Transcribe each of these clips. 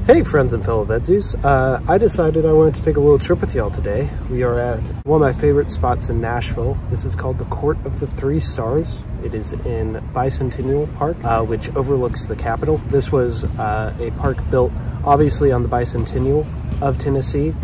Hey friends and fellow VEDSies, I decided I wanted to take a little trip with y'all today. We are at one of my favorite spots in Nashville. This is called the Court of the Three Stars. It is in Bicentennial Park, which overlooks the Capitol. This was a park built obviously on the bicentennial of Tennessee.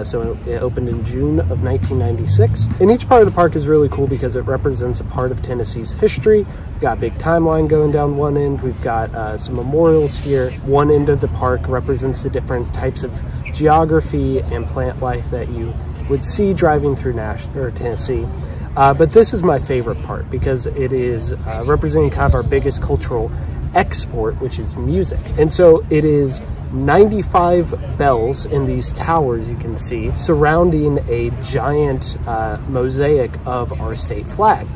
So it opened in June of 1996. And each part of the park is really cool because it represents a part of Tennessee's history. We've got a big timeline going down one end. We've got some memorials here. One end of the park represents the different types of geography and plant life that you would see driving through Tennessee. But this is my favorite part because it is representing kind of our biggest cultural export, which is music. And so it is 95 bells in these towers you can see surrounding a giant mosaic of our state flag.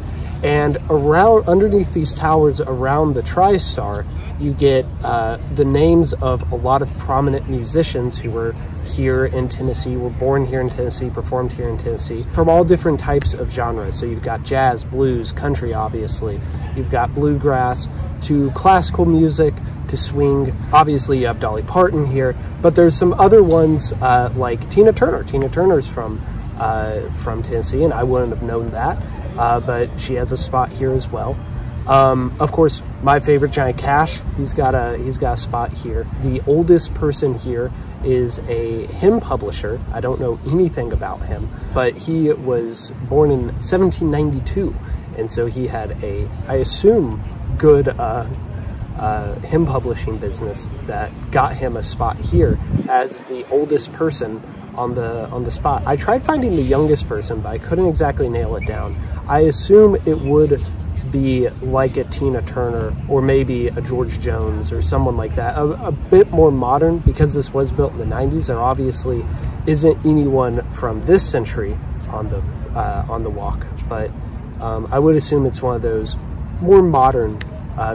And underneath these towers around the TriStar, you get the names of a lot of prominent musicians who were here in Tennessee, were born here in Tennessee, performed here in Tennessee, from all different types of genres. So you've got jazz, blues, country, obviously. You've got bluegrass, to classical music, to swing. Obviously you have Dolly Parton here, but there's some other ones like Tina Turner. Tina Turner's from Tennessee, and I wouldn't have known that, but she has a spot here as well. Of course, my favorite, Johnny Cash, he's got a spot here. The oldest person here is a hymn publisher. I don't know anything about him, but he was born in 1792, and so he had a, I assume, good hymn publishing business that got him a spot here as the oldest person on the spot. I tried finding the youngest person, but I couldn't exactly nail it down. I assume it would be like a Tina Turner or maybe a George Jones or someone like that, a bit more modern, because this was built in the 90s. There obviously isn't anyone from this century on the walk, but I would assume it's one of those more modern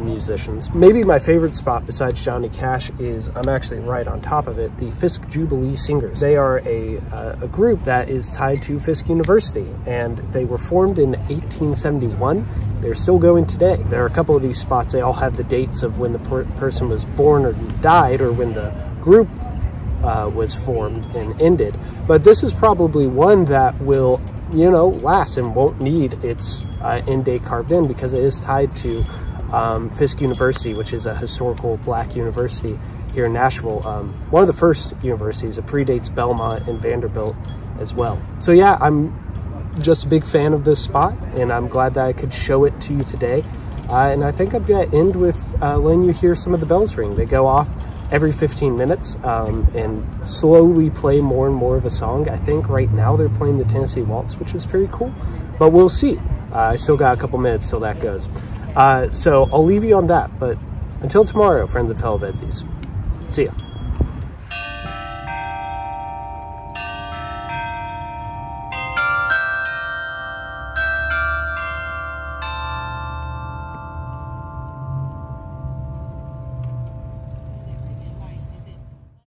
musicians. Maybe my favorite spot besides Johnny Cash is, I'm actually right on top of it, the Fisk Jubilee Singers. They are a group that is tied to Fisk University, and they were formed in 1871. They're still going today. There are a couple of these spots, they all have the dates of when the person was born or died, or when the group was formed and ended. But this is probably one that will, you know, last and won't need its end date carved in, because it is tied to Fisk University, which is a historical black university here in Nashville. One of the first universities. It predates Belmont and Vanderbilt as well. So yeah, I'm just a big fan of this spot, and I'm glad that I could show it to you today. And I think I'm going to end with letting you hear some of the bells ring. They go off every 15 minutes and slowly play more and more of a song. I think right now they're playing the Tennessee Waltz, which is pretty cool, but we'll see. I still got a couple minutes till that goes. So I'll leave you on that, but until tomorrow, friends and fellow VEDSies, see ya.